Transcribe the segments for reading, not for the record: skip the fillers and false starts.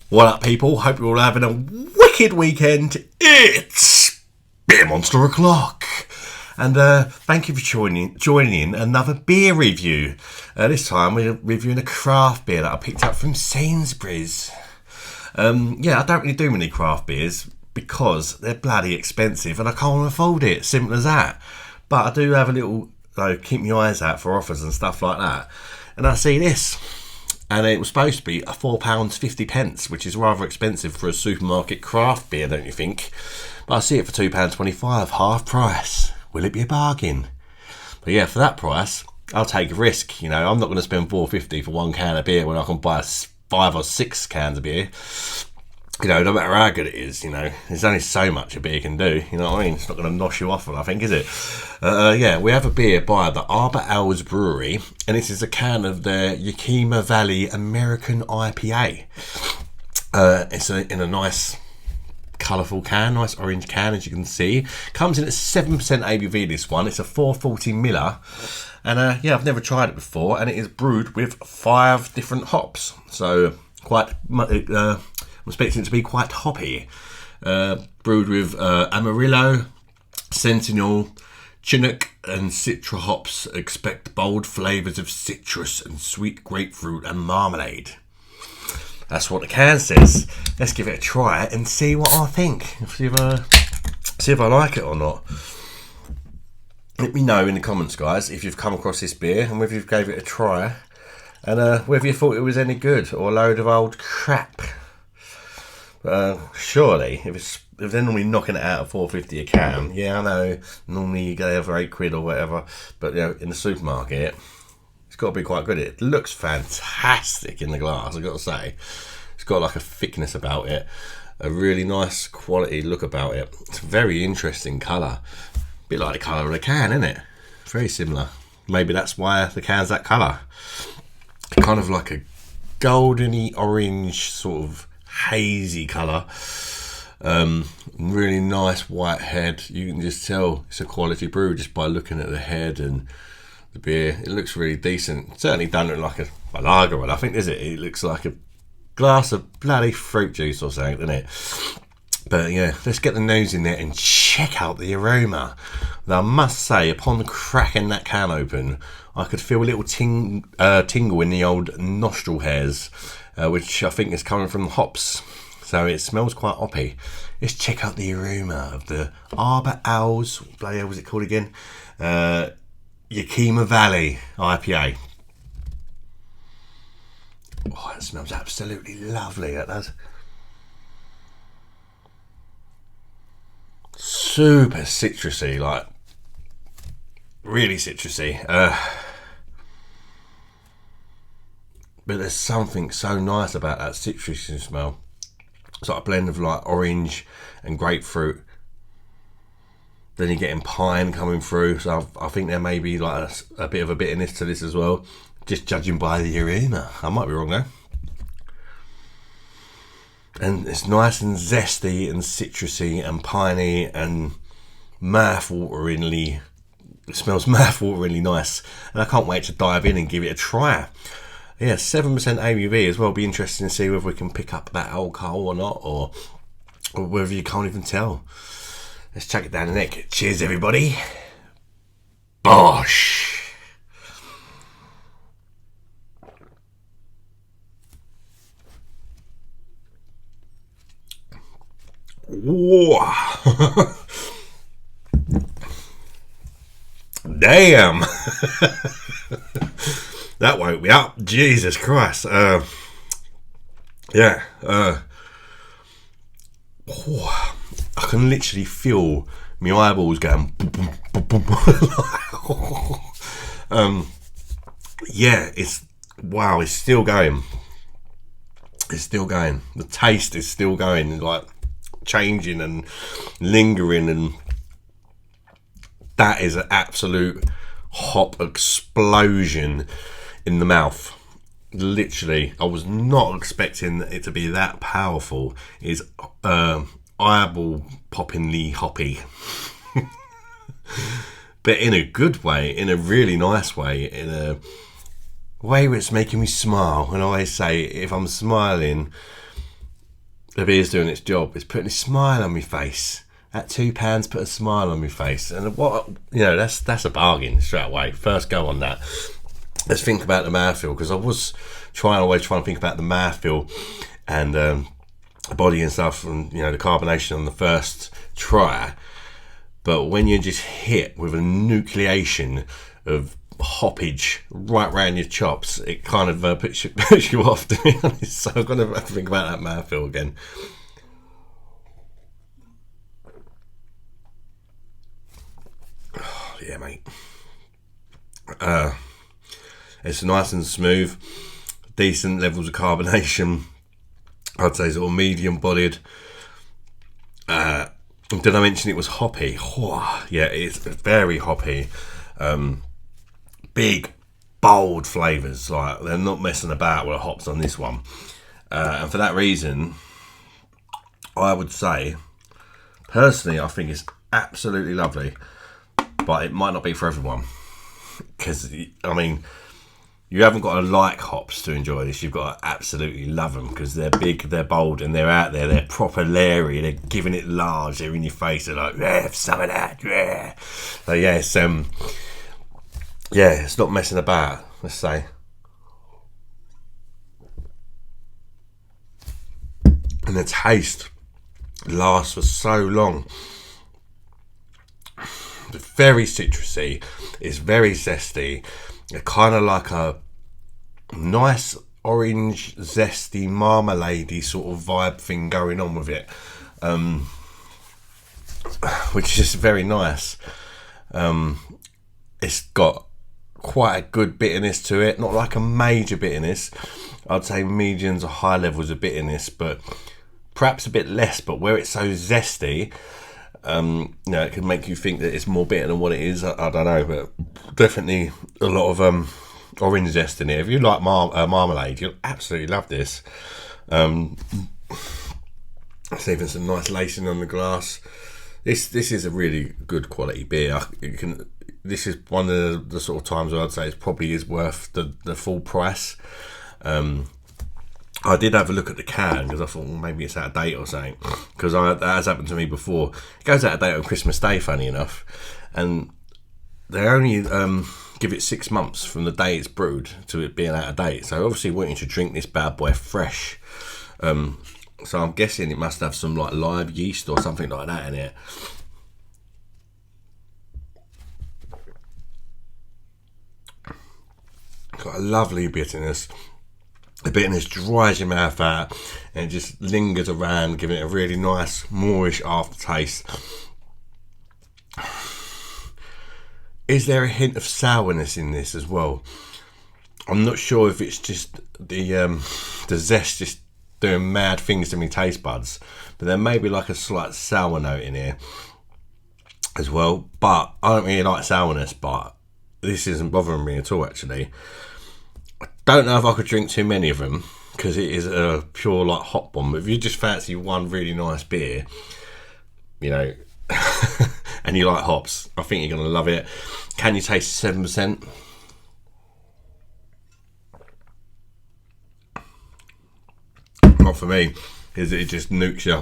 What up, people? Hope you're all having a wicked weekend. It's Beer Monster O'Clock. And thank you for joining another beer review. This time we're reviewing a craft beer that I picked up from Sainsbury's. I don't really do many craft beers because they're bloody expensive and I can't afford it. Simple as that. But I do have a little, keep my eyes out for offers and stuff like that. And I see this. And it was supposed to be a £4.50, which is rather expensive for a supermarket craft beer, don't you think? But I see it for £2.25, half price. Will it be a bargain? But yeah, for that price, I'll take a risk. You know, I'm not going to spend £4.50 for one can of beer when I can buy 5 or 6 cans of beer. You know, no matter how good it is, you know, there's only so much a beer can do. You know what I mean? It's not going to nosh you off, I think, is it? We have a beer by the Arbor Brewery, and this is a can of the Yakima Valley American IPA. It's in a nice, colourful can, nice orange can, as you can see. Comes in at 7% ABV, this one. It's a 440 miller. And I've never tried it before, and it is brewed with 5 different hops. So, I'm expecting it to be quite hoppy. Brewed with Amarillo, Sentinel, Chinook and Citra hops. Expect bold flavours of citrus and sweet grapefruit and marmalade. That's what the can says. Let's give it a try and see what I think. See if I like it or not. Let me know in the comments, guys, if you've come across this beer and whether you gave it a try and whether you thought it was any good or a load of old crap. Surely, if they're normally knocking it out at £4.50 a can, yeah, I know, normally you go for £8 or whatever, but you know, in the supermarket, it's got to be quite good. It looks fantastic in the glass, I've got to say. It's got like a thickness about it, a really nice quality look about it. It's a very interesting colour, a bit like the colour of the can, isn't it? Very similar. Maybe that's why the can's that colour. Kind of like a goldeny orange sort of hazy colour, really nice white head. You can just tell it's a quality brew just by looking at the head and the beer. It looks really decent. It certainly don't look like a lager one, I think, is it? It looks like a glass of bloody fruit juice or something, doesn't it? But yeah, let's get the nose in there and check out the aroma. Now I must say, upon cracking that can open, I could feel a little tingle in the old nostril hairs, which I think is coming from the hops. So it smells quite hoppy. Let's check out the aroma of the Arbor Owls. Bloody hell was it called again? Yakima Valley IPA. Oh, it smells absolutely lovely, that does. Super citrusy, like really citrusy. But there's something so nice about that citrusy smell. It's like a blend of like orange and grapefruit. Then you're getting pine coming through. So I think there may be like a bit of a bitterness to this as well. Just judging by the aroma. I might be wrong though. And it's nice and zesty and citrusy and piney and mouth-wateringly. It smells mouth-wateringly nice. And I can't wait to dive in and give it a try. Yeah, 7% ABV as well. Be interesting to see whether we can pick up that alcohol or not, or whether you can't even tell. Let's chuck it down the neck. Cheers, everybody. Bosh. Whoa. Damn. That woke me up. Jesus Christ. I can literally feel my eyeballs going boom, boom, boom, boom. It's still going. It's still going. The taste is still going, like changing and lingering, and that is an absolute hop explosion in the mouth. Literally, I was not expecting it to be that powerful. It's eyeball poppingly hoppy. But in a good way, in a really nice way, in a way where it's making me smile. And I always say, if I'm smiling, the beer's doing its job. It's putting a smile on my face. At £2, put a smile on my face. And what, that's a bargain straight away. First go on that. Let's think about the mouthfeel, because I was always trying to think about the mouthfeel and the body and stuff, and the carbonation on the first try. But when you're just hit with a nucleation of hoppage right round your chops, it kind of puts you off, to be honest. So I've got to have to think about that mouthfeel again. Oh, yeah, mate. It's nice and smooth, decent levels of carbonation. I'd say sort of medium bodied. Did I mention it was hoppy? Oh, yeah, it's very hoppy. Big, bold flavours. Like, they're not messing about with the hops on this one. And for that reason, I would say, personally, I think it's absolutely lovely. But it might not be for everyone. Because, I mean, you haven't got to like hops to enjoy this. You've got to absolutely love them, because they're big, they're bold, and they're out there. They're proper leery. They're giving it large. They're in your face. They're like, yeah, have some of that, yeah. So yeah, it's not messing about, let's say. And the taste lasts for so long. It's very citrusy. It's very zesty. Kind of like a nice orange zesty marmalade-y sort of vibe thing going on with it, which is just very nice. It's got quite a good bitterness to it, not like a major bitterness. I'd say mediums or high levels of bitterness, but perhaps a bit less. But where it's so zesty, it can make you think that it's more bitter than what it is. I don't know, but definitely a lot of orange zest in it. If you like marmalade, you'll absolutely love this. There's even some nice lacing on the glass. This is a really good quality beer. This is one of the sort of times where I'd say it probably is worth the full price. I did have a look at the can, because I thought, well, maybe it's out of date or something, because that has happened to me before. It goes out of date on Christmas Day, funny enough, and they only give it 6 months from the day it's brewed to it being out of date. So obviously wanting to drink this bad boy fresh, so I'm guessing it must have some like live yeast or something like that in it. Got a lovely bitterness. The bitterness dries your mouth out and just lingers around, giving it a really nice moorish aftertaste. Is there a hint of sourness in this as well? I'm not sure if it's just the zest just doing mad things to my taste buds, but there may be like a slight sour note in here as well. But I don't really like sourness, but this isn't bothering me at all, actually. I don't know if I could drink too many of them, because it is a pure like hop bomb. If you just fancy one really nice beer, and you like hops, I think you're going to love it. Can you taste 7%? Not for me, because it just nukes you.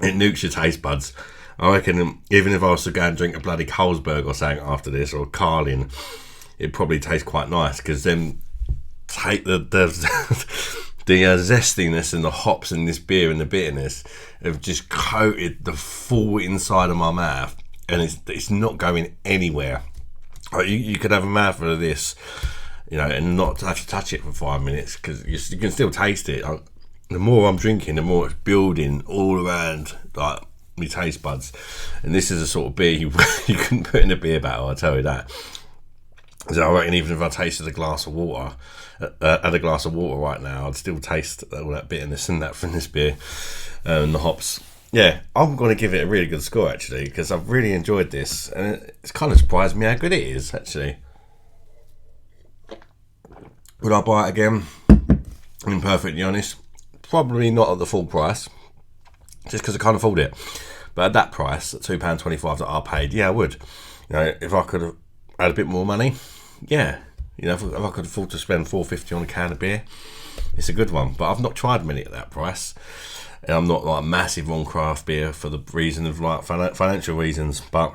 It nukes your taste buds. I reckon even if I was to go and drink a bloody Carlsberg or something after this, or Carlin, it'd probably taste quite nice, because then take the zestiness and the hops in this beer and the bitterness have just coated the full inside of my mouth, and it's not going anywhere. Like you could have a mouthful of this, and not have to touch it for 5 minutes, because you can still taste it. The more I'm drinking, the more it's building all around like my taste buds, and this is a sort of beer you couldn't put in a beer bottle, I'll tell you that. So I reckon even if I tasted a glass of water, had a glass of water right now, I'd still taste all that bitterness and that from this beer, and the hops. Yeah, I'm going to give it a really good score, actually, because I've really enjoyed this, and it's kind of surprised me how good it is, actually. Would I buy it again? I'm perfectly honest, probably not at the full price, just because I can't afford it. But at that price, at £2.25 that I paid, yeah, I would. If I could have had a bit more money, yeah, if I could afford to spend £4.50 on a can of beer, It's a good one, but I've not tried many at that price. And I'm not like massive on craft beer for the reason of like financial reasons, but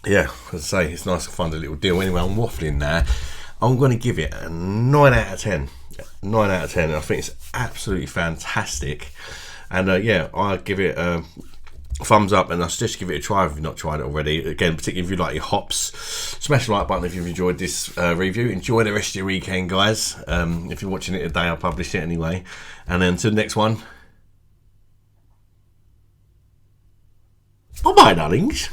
yeah, as I say, it's nice to find a little deal. Anyway, I'm waffling now. I'm going to give it a 9 out of 10. 9 out of 10. I think it's absolutely fantastic. And yeah, I give it a thumbs up, and I suggest you give it a try if you've not tried it already. Again, particularly if you like your hops, smash the like button if you've enjoyed this review. Enjoy the rest of your weekend, guys. If you're watching it today, I'll publish it anyway. And then until the next one, bye bye, darlings.